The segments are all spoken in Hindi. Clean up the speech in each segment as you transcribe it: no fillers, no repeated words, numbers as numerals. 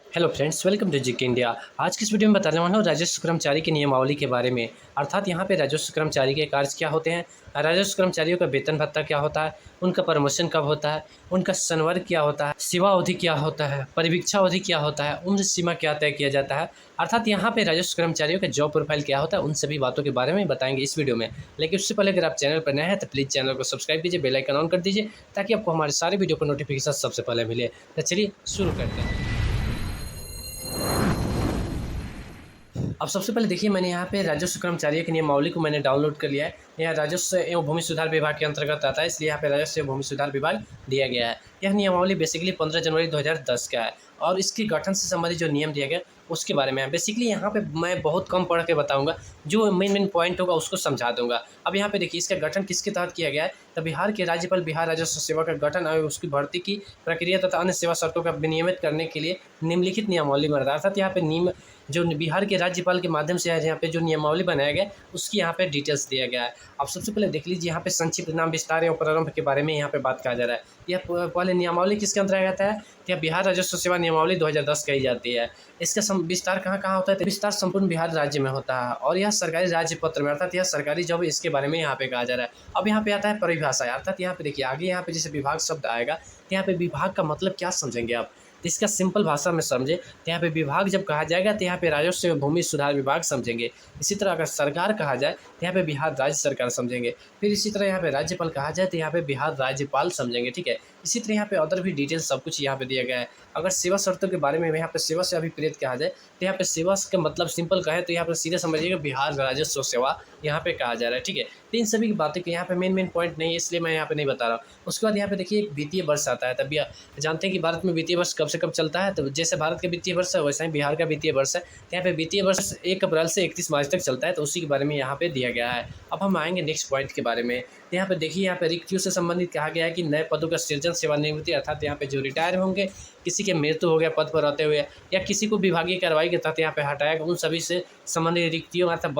हेलो फ्रेंड्स, वेलकम टू जिक इंडिया। आज की इस वीडियो में बताने वाला हूँ राजस्व कर्मचारी की नियमावली के बारे में। अर्थात यहाँ पे राजस्व कर्मचारी के कार्य क्या होते हैं, राजस्व कर्मचारियों का वेतन भत्ता क्या होता है, उनका प्रमोशन कब होता है, उनका संवर्ग क्या होता है, सेवा अवधि क्या होता है, परिवीक्षा अवधि क्या होता है, उम्र सीमा क्या तय किया जाता है। अर्थात यहाँ पे राजस्व कर्मचारियों का जॉब प्रोफाइल क्या होता है, उन सभी बातों के बारे में बताएंगे इस वीडियो में। लेकिन उससे पहले अगर आप चैनल पर नए हैं तो प्लीज़ चैनल को सब्सक्राइब कीजिए, बेल आइकन ऑन कर दीजिए ताकि आपको हमारे सारे वीडियो का नोटिफिकेशन सबसे पहले मिले। तो चलिए शुरू करते हैं। अब सबसे पहले देखिए, मैंने यहाँ पे राजस्व कर्मचारियों की नियमावली को मैंने डाउनलोड कर लिया है। यह राजस्व एवं भूमि सुधार विभाग के अंतर्गत आता है, इसलिए यहाँ पे राजस्व एवं भूमि सुधार विभाग दिया गया है। यह नियमावली बेसिकली 15 जनवरी 2010 का है और इसके गठन से संबंधित जो नियम दिया गया उसके बारे में है। बेसिकली यहाँ पे मैं बहुत कम पढ़ के बताऊंगा, जो मेन पॉइंट होगा उसको समझा दूंगा। अब यहाँ पे देखिए, इसका गठन किसके तहत किया गया है, तो बिहार के राज्यपाल बिहार राजस्व सेवा का गठन और उसकी भर्ती की प्रक्रिया तथा अन्य सेवा शर्तों का विनियमित करने के लिए निम्नलिखित नियमावली बना, अर्थात यहाँ पे नियम जो बिहार के राज्यपाल के माध्यम से यहाँ पे जो नियमावली बनाया गया उसकी यहाँ पे डिटेल्स दिया गया है। अब सबसे पहले देख लीजिए, यहाँ पे संक्षिप्त नाम विस्तार एवं प्रारंभ के बारे में यहाँ पे बात कहा जा रहा है। यह पहले नियमावली किसके अंतर्गत आता है, तो यह बिहार राजस्व सेवा नियमावली 2010 कही जाती है। इसका विस्तार कहाँ कहाँ होता है, तो विस्तार संपूर्ण बिहार राज्य में होता है और यह सरकारी राज्य पत्र में, अर्थात यह सरकारी जॉब, इसके बारे में यहाँ पे कहा जा रहा है। अब यहाँ पे आता है परिभाषा, अर्थात यहाँ पे देखिए आगे यहाँ पे जैसे विभाग शब्द आएगा तो यहाँ पे विभाग का मतलब क्या समझेंगे आप, तो इसका सिंपल भाषा में समझे तो यहाँ पे विभाग जब कहा जाएगा तो यहाँ पे राजस्व एवं भूमि सुधार विभाग समझेंगे। इसी तरह अगर सरकार कहा जाए तो यहाँ पे बिहार राज्य सरकार समझेंगे। फिर इसी तरह यहाँ पे राज्यपाल कहा जाए तो यहाँ पे बिहार राज्यपाल समझेंगे, ठीक है। इसी तरह यहाँ पे अदर भी डिटेल्स सब कुछ यहाँ पे दिया गया है। अगर सेवा शर्तों के बारे में यहाँ पे सेवा से अभिप्रेत कहा जाए तो यहाँ पे सेवा का मतलब सिंपल कहे तो यहाँ पे सीधे समझिएगा बिहार राजस्व सेवा यहाँ पे कहा जा रहा है, ठीक है। तो इन सभी की बातें के यहाँ पे मेन पॉइंट नहीं है, इसलिए मैं यहाँ पे नहीं बता रहा हूँ। उसके बाद यहाँ पे देखिए एक वित्तीय वर्ष आता है। तभी जानते हैं कि भारत में वित्तीय वर्ष कब से कब चलता है, तो जैसे भारत का वित्तीय वर्ष है वैसा ही बिहार का वित्तीय वर्ष है। तो यहाँ पे वित्तीय वर्ष 1 अप्रैल से 31 मार्च तक चलता है, तो उसी के बारे में यहाँ पे दिया गया है। अब हम आएंगे नेक्स्ट पॉइंट के बारे में। तो यहाँ पे देखिए, यहाँ पे रिक्तियों से संबंधित कहा गया है कि नए पदों का सृजन, सेवानिवृत्ति, अर्थात यहाँ पे जो रिटायर होंगे, किसी के मृत्यु हो गया पद पर रहते हुए, या किसी को विभागीय कार्रवाई के तहत यहाँ पे हटाया गया, उन सभी से संबंधित रिक्तियों अर्थात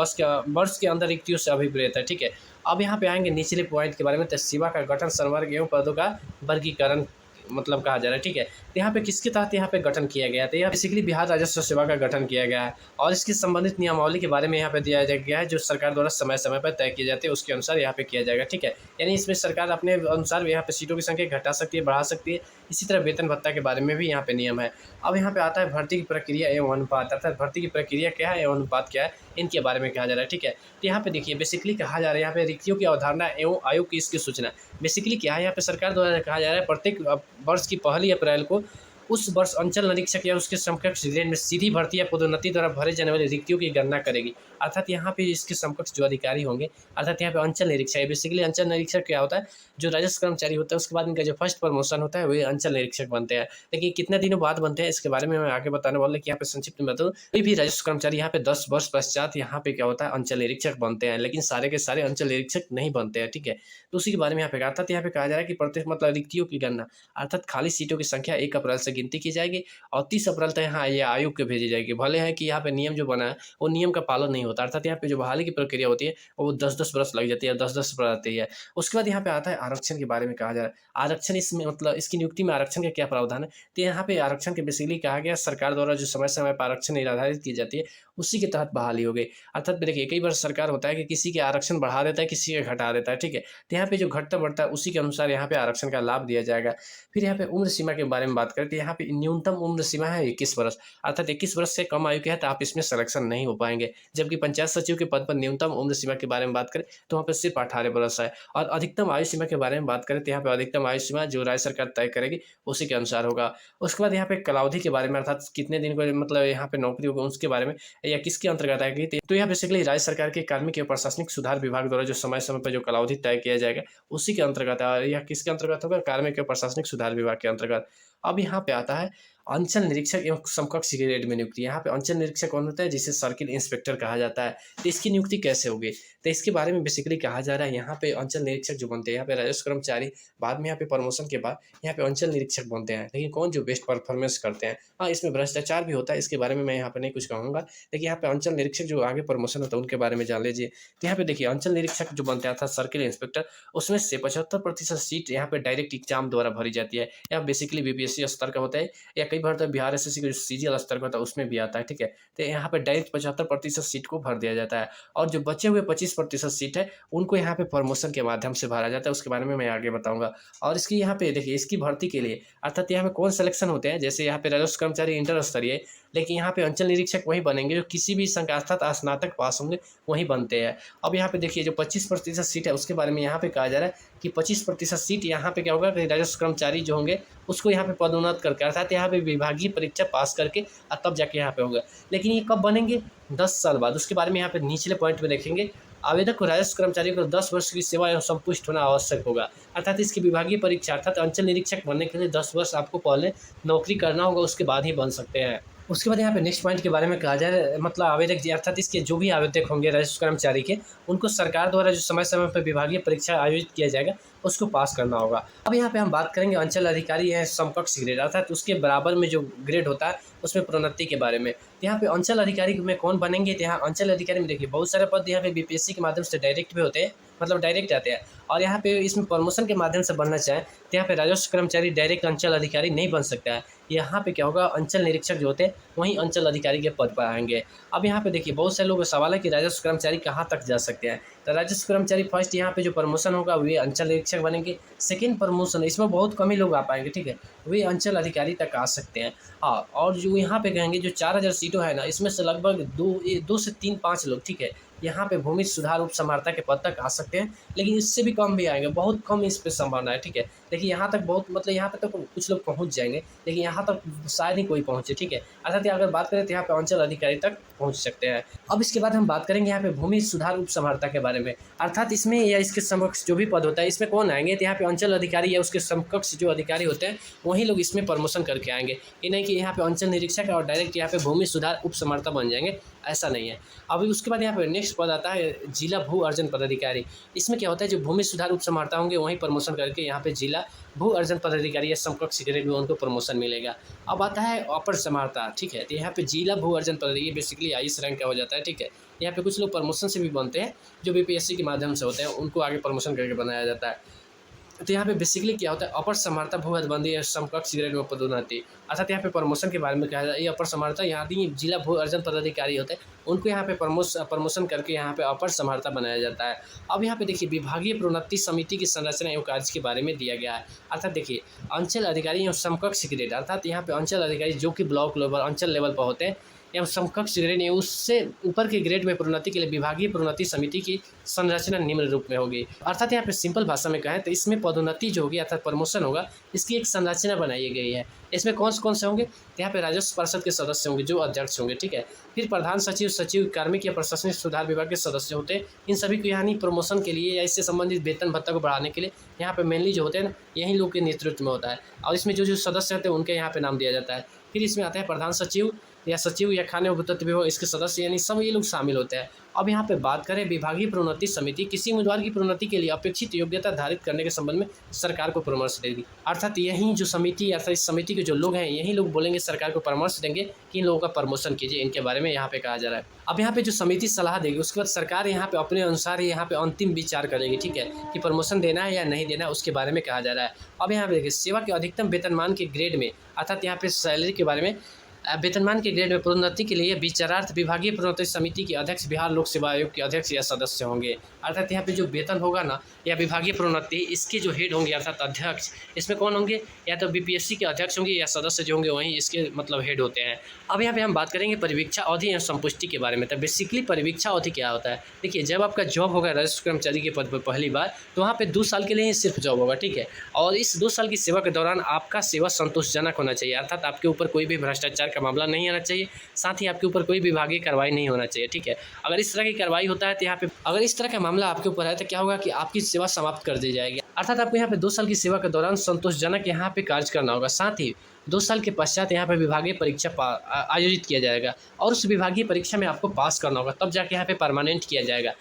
वर्ष के अंदर रिक्तियों से अभिप्रेत है, ठीक है। अब यहाँ पे आएंगे निचले पॉइंट के बारे में, तो सेवा का गठन, संवर्ग एवं पदों का वर्गीकरण मतलब कहा जा रहा है, ठीक है। तो यहाँ पे किसके तहत यहाँ पे गठन किया गया है, तो यहाँ बेसिकली बिहार राजस्व सेवा का गठन किया गया है और इसकी संबंधित नियमावली के बारे में यहाँ पे दिया गया है, जो सरकार द्वारा समय समय पर तय किए जाते हैं उसके अनुसार यहाँ पे किया जाएगा, ठीक है। यानी इसमें सरकार अपने अनुसार यहाँ पे सीटों की संख्या घटा सकती है, बढ़ा सकती है। इसी तरह वेतन भत्ता के बारे में भी यहाँ पे नियम है। अब यहाँ पे आता है भर्ती की प्रक्रिया एवं अनुपात, अर्थात भर्ती की प्रक्रिया क्या है एवं अनुपात क्या है, इनके बारे में कहा जा रहा है, ठीक है। तो यहाँ पे देखिए बेसिकली कहा जा रहा है यहाँ पे रिक्तियों की अवधारणा एवं आयोग की इसकी सूचना। बेसिकली क्या है, यहाँ पे सरकार द्वारा कहा जा रहा है प्रत्येक वर्ष की 1 अप्रैल को उस वर्ष अंचल निरीक्षक या उसके समकक्ष ग्रेड में सीधी भर्ती या पदोन्नति द्वारा भरे जाने वाली रिक्तियों की गणना करेगी। अर्थात यहाँ पे इसके समकक्ष जो अधिकारी होंगे, अर्थात यहाँ पे अंचल निरीक्षक, बेसिकली अंचल निरीक्षक क्या होता है, जो राजस्व कर्मचारी होता है उसके बाद इनका जो फर्स्ट प्रमोशन होता है वही अंचल निरीक्षक बनते हैं। लेकिन कितने दिनों बाद बनते हैं इसके बारे में मैं आगे बताने वाला, कि यहाँ पे संक्षिप्त में बताऊँ, कोई भी राजस्व कर्मचारी यहाँ पे 10 वर्ष पश्चात यहाँ पे क्या होता है, अंचल निरीक्षक बनते हैं, लेकिन सारे के सारे अंचल निरीक्षक नहीं बनते हैं, ठीक है। तो उसी के बारे में यहाँ पे कहा था। यहाँ पे कहा जा रहा है कि प्रत्येक मतलब रिक्तियों की गणना, अर्थात खाली सीटों की संख्या 1 अप्रैल से गिनती की जाएगी और 30 अप्रैल तक यहाँ ये आयोग को भेजी जाएगी। भले है कि यहाँ पे नियम जो बना है वो नियम का पालन नहीं होता, अर्थात यहाँ पे जो बहाली की प्रक्रिया होती है वो 10-10 वर्ष लग जाती है, 10-10 वर्ष आती है। उसके बाद यहाँ पे आता है आरक्षण के बारे में कहा जा रहा है। आरक्षण इसमें मतलब इसकी नियुक्ति में आरक्षण का क्या प्रावधान है, तो यहाँ पे आरक्षण के बेसिकली कहा गया सरकार द्वारा जो समय समय पर आरक्षण निर्धारित की जाती है उसी के तहत बहाली हो गई। अर्थात देखिए कई बार सरकार होता है कि किसी के आरक्षण बढ़ा देता है, किसी के घटा देता है, ठीक है। तो यहाँ पे जो घटता बढ़ता है उसी के अनुसार यहाँ पे आरक्षण का लाभ दिया जाएगा। फिर यहाँ पे उम्र सीमा के बारे में बात करें तो यहाँ पे न्यूनतम उम्र सीमा है 21 वर्ष, अर्थात 21 वर्ष से कम आयु के है तो आप इसमें सिलेक्शन नहीं हो पाएंगे। जबकि पंचायत सचिव के पद पर न्यूनतम उम्र सीमा के बारे में बात करें तो वहाँ पर सिर्फ 18 वर्ष है। और अधिकतम आयु सीमा के बारे में बात करें तो यहाँ पे अधिकतम आयु सीमा जो राज्य सरकार तय करेगी उसी के अनुसार होगा। उसके बाद यहाँ पे कालावधि के बारे में, अर्थात कितने दिन को मतलब यहाँ पे नौकरी होगी उसके बारे में, या किसके अंतर्गत आएगी, तो यह बेसिकली राज्य सरकार के कार्मिक एवं प्रशासनिक सुधार विभाग द्वारा जो समय समय पर जो कालावधि तय किया जाएगा उसी के अंतर्गत है। यह किसके अंतर्गत होगा, कार्मिक एवं प्रशासनिक सुधार विभाग के अंतर्गत। अब यहाँ पे आता है अंचल निरीक्षक एवं समकक्ष ग्रेड में नियुक्ति। यहाँ पे अंचल निरीक्षक कौन होता है, जिसे सर्किल इंस्पेक्टर कहा जाता है। तो इसकी नियुक्ति कैसे होगी, तो इसके बारे में बेसिकली कहा जा रहा है यहाँ पे अंचल निरीक्षक जो बनते हैं, यहाँ पे राजस्व कर्मचारी बाद में यहाँ पे प्रमोशन के बाद यहाँ पे अंचल निरीक्षक बनते हैं, लेकिन कौन, जो बेस्ट परफॉर्मेंस करते हैं। हाँ, इसमें भ्रष्टाचार भी होता है, इसके बारे में मैं यहाँ पे नहीं कुछ कहूँगा, लेकिन यहाँ पे अंचल निरीक्षक जो आगे प्रमोशन होता है उनके बारे में जान लीजिए। तो यहाँ पे देखिए अंचल निरीक्षक जो बनते हैं अर्थात सर्किल इंस्पेक्टर, उसमें से 75% सीट यहाँ पे डायरेक्ट एग्जाम द्वारा भरी जाती है, या बेसिकली बीपीएससी स्तर का होता है, या कई कई बार तो बिहार एसएससी का जो सीजीएल स्तर का होता है उसमें भी आता है, ठीक है। तो यहाँ पे डायरेक्ट 75% सीट को भर दिया जाता है और जो बचे हुए 25% सीट है उनको यहाँ पे प्रमोशन के माध्यम से भरा जाता है, उसके बारे में मैं आगे बताऊँगा। और इसकी यहाँ पे देखिए इसकी भर्ती के लिए अर्थात यहाँ पे कौन सिलेक्शन होते हैं, जैसे यहाँ पे राजस्व कर्मचारी इंटर स्तरीय, लेकिन यहाँ पे अंचल निरीक्षक वही बनेंगे जो किसी भी अर्थात स्नातक पास होंगे वही बनते हैं। अब यहाँ पे देखिए जो 25% सीट है उसके बारे में यहाँ पे कहा जा रहा है कि 25% सीट यहाँ पे क्या होगा कि राजस्व कर्मचारी जो होंगे उसको यहाँ पे पदोन्नत करके अर्थात यहाँ पे विभागीय परीक्षा पास करके और तब जाके यहाँ पे होगा। लेकिन ये कब बनेंगे? 10 साल बाद। उसके बारे में यहाँ पे निचले पॉइंट में देखेंगे, आवेदक को राजस्व कर्मचारी को 10 वर्ष की सेवा एवं संपुष्ट होना आवश्यक होगा। अर्थात इसकी विभागीय परीक्षा अर्थात अंचल निरीक्षक बनने के लिए 10 वर्ष आपको पहले नौकरी करना होगा, उसके बाद ही बन सकते हैं। उसके बाद यहाँ पे नेक्स्ट पॉइंट के बारे में कहा जाए, मतलब आवेदक अर्थात इसके जो भी आवेदक होंगे राजस्व कर्मचारी के, उनको सरकार द्वारा जो समय समय पर विभागीय परीक्षा आयोजित किया जाएगा उसको पास करना होगा। अब यहाँ पे हम बात करेंगे अंचल अधिकारी या समकक्ष ग्रेड अर्थात उसके बराबर में जो ग्रेड होता है उसमें प्रोन्नति के बारे में। यहाँ पे अंचल अधिकारी में कौन बनेंगे? तो यहाँ अंचल अधिकारी में देखिए बहुत सारे पद यहाँ पे बीपीएससी के माध्यम से डायरेक्ट भी होते हैं, मतलब डायरेक्ट आते हैं। और यहाँ पे इसमें प्रमोशन के माध्यम से बनना चाहें तो यहाँ पे राजस्व कर्मचारी डायरेक्ट अंचल अधिकारी नहीं बन सकता है। यहाँ पे क्या होगा, अंचल निरीक्षक जो होते हैं वहीं अंचल अधिकारी के पद पर आएंगे। अब यहाँ पे देखिए बहुत सारे लोगों का सवाल है कि राजस्व कर्मचारी कहाँ तक जा सकते हैं। तो राजस्व कर्मचारी फर्स्ट यहाँ पे जो प्रमोशन होगा वे अंचल निरीक्षक बनेंगे। सेकेंड प्रमोशन इसमें बहुत कम ही लोग आ पाएंगे, ठीक है, वे अंचल अधिकारी तक आ सकते हैं। हाँ, और जो यहाँ पे कहेंगे जो 4000 सीटों है ना, इसमें से लगभग 2 से 3-5 लोग, ठीक है, यहाँ पे भूमि सुधार उप समर्था के पद तक आ सकते हैं। लेकिन इससे भी कम भी आएंगे, बहुत कम इस पे संभावना है, ठीक है। देखिए यहाँ तक बहुत मतलब यहाँ पे तो कुछ लोग पहुँच जाएंगे, लेकिन यहाँ तक शायद ही कोई पहुँचे, ठीक है। अर्थात अगर बात करें तो यहाँ पे अंचल अधिकारी तक पहुँच सकते हैं। अब इसके बाद हम बात करेंगे यहाँ पे भूमि सुधार उप समर्था के बारे में। अर्थात इसमें या इसके समकक्ष जो भी पद होता है इसमें कौन आएंगे? तो यहाँ पे अंचल अधिकारी या उसके समकक्ष जो अधिकारी होते हैं वही लोग इसमें प्रमोशन करके आएंगे। ये नहीं कि यहाँ पे अंचल निरीक्षक और डायरेक्ट यहाँ पे भूमि सुधार उप समर्था बन जाएंगे, ऐसा नहीं है। अभी उसके बाद यहाँ पे नेक्स्ट पद आता है जिला भू अर्जन पदाधिकारी। इसमें क्या होता है, जो भूमि सुधार उप समर्था होंगे वहीं प्रमोशन करके यहाँ पे जिला भू अर्जन पदाधिकारी या समकक्ष ग्रेड में उनको प्रमोशन मिलेगा। अब आता है अपर समर्था, ठीक है। तो यहाँ पे जिला भू अर्जन पदाधिकारी बेसिकली आईएएस रैंक का हो जाता है, ठीक है। यहाँ पे कुछ लोग प्रमोशन से भी बनते हैं जो बीपीएससी के माध्यम से होते हैं, उनको आगे प्रमोशन करके बनाया जाता है। तो यहाँ पे बेसिकली क्या होता है, अपर समर्था भू हदबंदी या समकक्ष ग्रेड में पदोन्नति। अर्थात यहाँ पे प्रमोशन के बारे में कहा जाता है। ये अपर समर्था यहाँ भी जिला भू अर्जन पदाधिकारी होते हैं, उनको यहाँ पे प्रमोशन करके यहाँ पे अपर समर्था बनाया जाता है। अब यहाँ पे देखिए विभागीय प्रोन्नति समिति की संरचना एवं कार्य के बारे में दिया गया है। अर्थात देखिए अंचल अधिकारी एवं समकक्ष ग्रेड अर्थात यहाँ पे अंचल अधिकारी जो कि ब्लॉक लेवल अंचल लेवल पर होते हैं एवं समकक्ष ग्रेड या उससे ऊपर के ग्रेड में प्रोन्नति के लिए विभागीय प्रोन्नति समिति की संरचना निम्न रूप में होगी। अर्थात यहाँ पे सिंपल भाषा में कहें तो इसमें पदोन्नति जो होगी अर्थात प्रमोशन होगा, इसकी एक संरचना बनाई गई है। इसमें कौन से होंगे? यहाँ पे राजस्व परिषद के सदस्य होंगे जो अध्यक्ष होंगे, ठीक है। फिर प्रधान सचिव, सचिव, कार्मिक या प्रशासनिक सुधार विभाग के सदस्य होते हैं। इन सभी को यानी प्रमोशन के लिए या इससे संबंधित वेतन भत्ता को बढ़ाने के लिए यहाँ पे मेनली जो होते हैं ना यही लोग के नेतृत्व में होता है। और इसमें जो सदस्य होते हैं उनके यहाँ पे नाम दिया जाता है। फिर इसमें आता है प्रधान सचिव या सचिव या खाद्य भूतत्व विभाग इसके सदस्य, यानी सब ये लोग शामिल होते हैं। अब यहाँ पे बात करें विभागीय प्रोन्नति समिति, किसी उम्मीदवार की प्रोन्नति के लिए अपेक्षित योग्यता धारित करने के संबंध में सरकार को परामर्श देगी। अर्थात यही जो समिति अर्थात इस समिति के जो लोग हैं यही लोग बोलेंगे, सरकार को परामर्श देंगे कि इन लोगों का प्रमोशन कीजिए, इनके बारे में यहाँ पे कहा जा रहा है। अब यहाँ पे जो समिति सलाह देगी उसके बाद सरकार यहाँ पे अपने अनुसार यहाँ पे अंतिम विचार करेगी, ठीक है, कि प्रमोशन देना है या नहीं देना है, उसके बारे में कहा जा रहा है। अब यहाँ पे देखिए सेवा के अधिकतम वेतनमान के ग्रेड में अर्थात यहाँ पे सैलरी के बारे में वेतनमान के ग्रेड में प्रोन्नति के लिए विचारार्थ विभागीय प्रोन्नति समिति के अध्यक्ष बिहार लोक सेवा आयोग के अध्यक्ष या सदस्य होंगे। अर्थात यहाँ पे जो वेतन होगा ना या विभागीय प्रोन्नति, इसके जो हेड होंगे अर्थात अध्यक्ष, इसमें कौन होंगे? या तो बीपीएससी के अध्यक्ष होंगे या सदस्य जो होंगे वहीं इसके मतलब हेड होते हैं। अब यहाँ पे हम बात करेंगे परिवीक्षा अवधि एवं संपुष्टि के बारे में। तो बेसिकली परिवीक्षा अवधि क्या होता है? देखिए जब आपका जॉब होगा राजस्व कर्मचारी के पद पर पहली बार, तो वहाँ पे 2 साल के लिए ही सिर्फ जॉब होगा, ठीक है। और इस 2 साल की सेवा के दौरान आपका सेवा संतोषजनक होना चाहिए, अर्थात आपके ऊपर कोई भी भ्रष्टाचार का मामला नहीं आना चाहिए, साथ ही आपके ऊपर कोई विभागीय कार्रवाई नहीं होना चाहिए, ठीक है। अगर इस तरह की कार्रवाई होता है तो यहाँ पे अगर इस तरह का मामला आपके ऊपर है तो क्या होगा कि आपकी सेवा समाप्त कर दी जाएगी। अर्थात आपको यहाँ पे 2 साल की सेवा के दौरान संतोषजनक यहाँ पे कार्य करना होगा, साथ ही 2 साल के पश्चात यहाँ पे विभागीय परीक्षा आयोजित किया जाएगा और उस विभागीय परीक्षा में आपको पास करना होगा, तब जाके यहाँ पे परमानेंट किया जाएगा।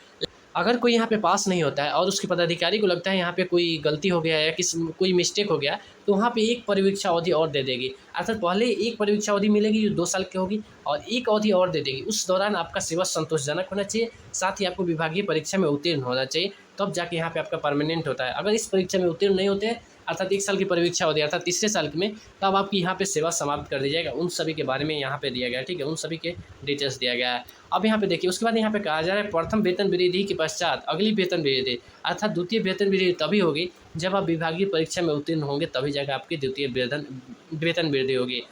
अगर कोई यहाँ पे पास नहीं होता है और उसके पदाधिकारी को लगता है यहाँ पे कोई गलती हो गया है या कोई मिस्टेक हो गया, तो वहाँ पे एक परिवीक्षा अवधि और दे देगी। अर्थात पहले एक परिवीक्षा अवधि मिलेगी जो 2 साल की होगी और एक अवधि और दे देगी। उस दौरान आपका सेवा संतोषजनक होना चाहिए, साथ ही आपको विभागीय परीक्षा में उत्तीर्ण होना चाहिए, तब जाके यहाँ पे आपका परमानेंट होता है। अगर इस परीक्षा में उत्तीर्ण नहीं होते हैं अर्थात 1 साल की परीक्षा होती है, अर्थात तीसरे साल में तब आपकी यहाँ पे सेवा समाप्त कर दी जाएगा। उन सभी के बारे में यहाँ पे दिया गया है, ठीक है, उन सभी के डिटेल्स दिया गया है। अब यहाँ पे देखिए उसके बाद यहाँ पे कहा जा रहा है प्रथम वेतन वृद्धि के पश्चात अगली वेतन वृद्धि, अर्थात द्वितीय वेतन वृद्धि तभी होगी जब आप विभागीय परीक्षा में उत्तीर्ण होंगे, तभी जाकर आपकी द्वितीय वेतन वृद्धि होगी।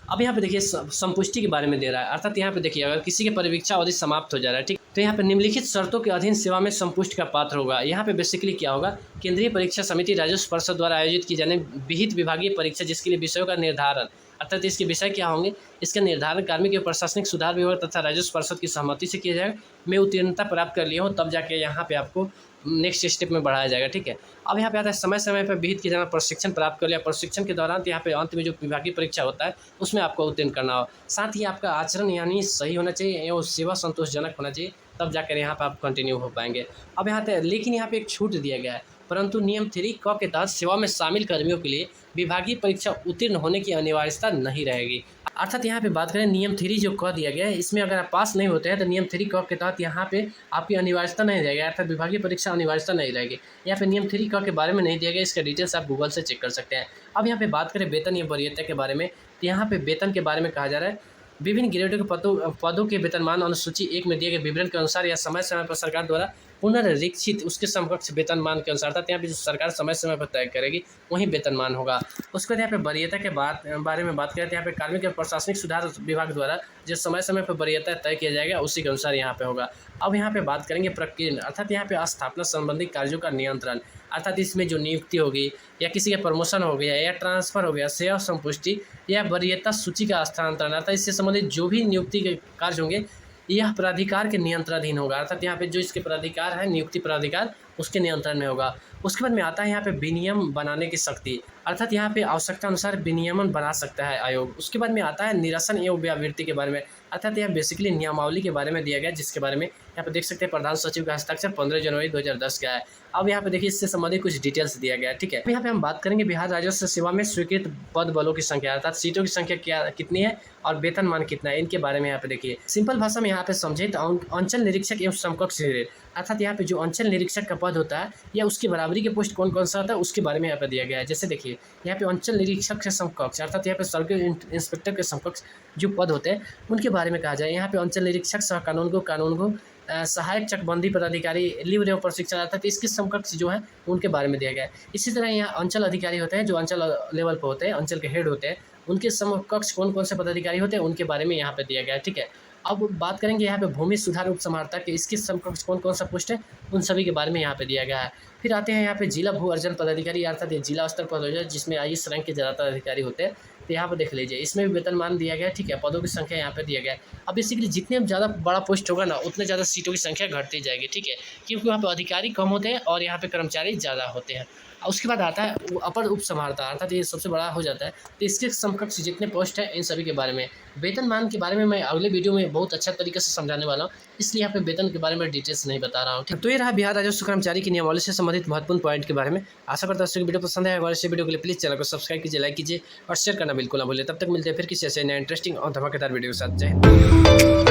अब यहाँ पे देखिए संपुष्टि के बारे में दे रहा है, अर्थात यहाँ पे देखिए अगर किसी की परीक्षा अवधि समाप्त हो जा रहा है, ठीक, तो यहाँ पे निम्नलिखित शर्तों के अधीन सेवा में संपुष्टि का पात्र होगा। यहाँ पे बेसिकली क्या होगा, केंद्रीय परीक्षा समिति राजस्व परिषद द्वारा आयोजित की जाने विहित विभागीय परीक्षा जिसके लिए विषयों का निर्धारण, अर्थात इसके विषय क्या होंगे, इसका निर्धारण कार्मिक एवं प्रशासनिक सुधार विभाग तथा राजस्व परिषद की सहमति से किया जाएगा। मैं उत्तीर्णता प्राप्त कर लिया हूँ, तब जाके यहाँ पे आपको नेक्स्ट स्टेप में बढ़ाया जाएगा, ठीक है। अब यहाँ पे आता है समय समय पर विहित किया जाना प्रशिक्षण प्राप्त कर लिया, प्रशिक्षण के दौरान यहाँ पे अंत में जो विभागीय परीक्षा होता है उसमें आपको उत्तीर्ण करना हो। साथ ही आपका आचरण यानी सही होना चाहिए एवं सेवा संतोषजनक होना चाहिए, तब जाकर यहाँ पर आप कंटिन्यू हो पाएंगे। अब यहाँ पे लेकिन यहाँ पे एक छूट दिया गया है, परंतु नियम 3 क के तहत सेवा में शामिल कर्मियों के लिए विभागीय परीक्षा उत्तीर्ण होने की अनिवार्यता नहीं रहेगी। अर्थात यहाँ पे बात करें नियम 3 जो कह दिया गया है, इसमें अगर आप पास नहीं होते हैं तो नियम 3 क के तहत यहाँ पे आपकी अनिवार्यता नहीं रहेगी, अर्थात विभागीय परीक्षा अनिवार्यता नहीं रहेगी। यहाँ पे नियम 3 क के बारे में नहीं दिया गया, इसका डिटेल्स आप गूगल से चेक कर सकते हैं। अब यहाँ पे बात करें वेतन या वरीयता के बारे में, तो यहाँ पे वेतन के बारे में कहा जा रहा है विभिन्न ग्रेडों के पदों के वेतनमान अनुसूची 1 में दिए गए विवरण के अनुसार या समय समय पर सरकार द्वारा पुनर्लिखित उसके समकक्ष वेतनमान के अनुसार, अर्थात यहाँ पे जो सरकार समय समय पर तय करेगी वही वेतनमान होगा। उसके बाद यहाँ पे वरीयता के बारे में बात करें तो यहाँ पे कार्मिक एवं प्रशासनिक सुधार विभाग द्वारा जो समय समय पर वरीयता तय किया जाएगा उसी के अनुसार यहाँ पे होगा। अब यहाँ पे बात करेंगे प्रक्रिया, अर्थात यहाँ पे स्थापना संबंधी कार्यों का नियंत्रण, अर्थात इसमें जो नियुक्ति होगी या किसी का प्रमोशन हो गया या ट्रांसफर हो गया, सेवा संपुष्टि या वरीयता सूची का स्थानांतरण, अर्थात इससे संबंधित जो भी नियुक्ति के कार्य होंगे यह प्राधिकार के नियंत्रणाधीन होगा, अर्थात यहाँ पे जो इसके प्राधिकार है नियुक्ति प्राधिकार उसके नियंत्रण में होगा। उसके बाद में आता है यहाँ पे विनियम बनाने की शक्ति, अर्थात यहाँ पे आवश्यकता अनुसार विनियमन बना सकता है आयोग। उसके बाद में आता है निरसन एवं व्यावृत्ति के बारे में, अर्थात यह बेसिकली नियमावली के बारे में दिया गया, जिसके बारे में यहाँ पे देख सकते हैं प्रधान सचिव का हस्ताक्षर 15 जनवरी 2010 का है। अब यहाँ पे देखिए इससे संबंधित कुछ डिटेल्स दिया गया है, ठीक है। यहाँ पे हम बात करेंगे बिहार राजस्व सेवा में स्वीकृत पद बलों की संख्या, अर्थात सीटों की संख्या कितनी है और वेतनमान कितना है, इनके बारे में यहाँ पे देखिए। सिंपल भाषा में यहाँ पे समझे तो अंचल निरीक्षक एवं समकक्ष ग्रेड, अर्थात यहाँ पे जो अंचल निरीक्षक का पद होता है या उसकी बराबरी के पोस्ट कौन कौन सा होता है उसके बारे में यहाँ पे दिया गया है। जैसे देखिए यहाँ पे अंचल निरीक्षक से समकक्ष, अर्थात यहाँ पे सर्किल इंस्पेक्टर के समकक्ष जो पद होते हैं उनके बारे में कहा जाए। यहाँ पे अंचल निरीक्षक सह कानून सहायक चकबंदी पदाधिकारी लीव एवं प्रशिक्षण, अर्थात इसके समकक्ष जो है उनके बारे में दिया गया है। इसी तरह यहाँ अंचल अधिकारी होते हैं जो अंचल लेवल पर होते हैं, अंचल के हेड होते हैं, उनके समकक्ष कौन कौन से पदाधिकारी होते हैं उनके बारे में यहाँ पे दिया गया है, ठीक है। अब बात करेंगे यहाँ पे भूमि सुधार उपसमाहर्ता के, इसके समकक्ष कौन कौन सा पोस्ट है उन सभी के बारे में यहाँ पे दिया गया है। फिर आते हैं यहाँ पे जिला भू अर्जन पदाधिकारी, अर्थात ये जिला स्तर पद हो जाए जिसमें IAS रैंक के ज़्यादातर अधिकारी होते हैं, तो यहाँ पे देख लीजिए इसमें भी वेतनमान दिया गया है, ठीक है। पदों की संख्या यहाँ पे दिया गया है। अब बेसिकली जितने ज़्यादा बड़ा पोस्ट होगा ना उतने ज़्यादा सीटों की संख्या घटती जाएगी, ठीक है, क्योंकि वहाँ पे अधिकारी कम होते हैं और यहाँ पे कर्मचारी ज़्यादा होते हैं। उसके बाद आता है अपर उपसमाहर्ता, अर्थात ये सबसे बड़ा हो जाता है, तो इसके समकक्ष जितने पोस्ट हैं इन सभी के बारे में। वेतनमान के बारे में मैं अगले वीडियो में बहुत अच्छा तरीके से समझाने वाला हूँ, इसलिए यहाँ पे वेतन के बारे में डिटेल्स नहीं बता रहा हूँ, ठीक। तो ये रहा बिहार राजस्व कर्मचारी की नियमावली से संबंधित महत्वपूर्ण पॉइंट के बारे में। आशा करता हूँ वीडियो पसंद है, अगर इस वीडियो के लिए प्लीज़ चैनल को सब्सक्राइब कीजिए, लाइक कीजिए और शेयर करना बिल्कुल ना भूलिए। तब तक मिलते हैं फिर किसी ऐसे नए इंटरेस्टिंग और धमाकेदार वीडियो के साथ। जय हिंद।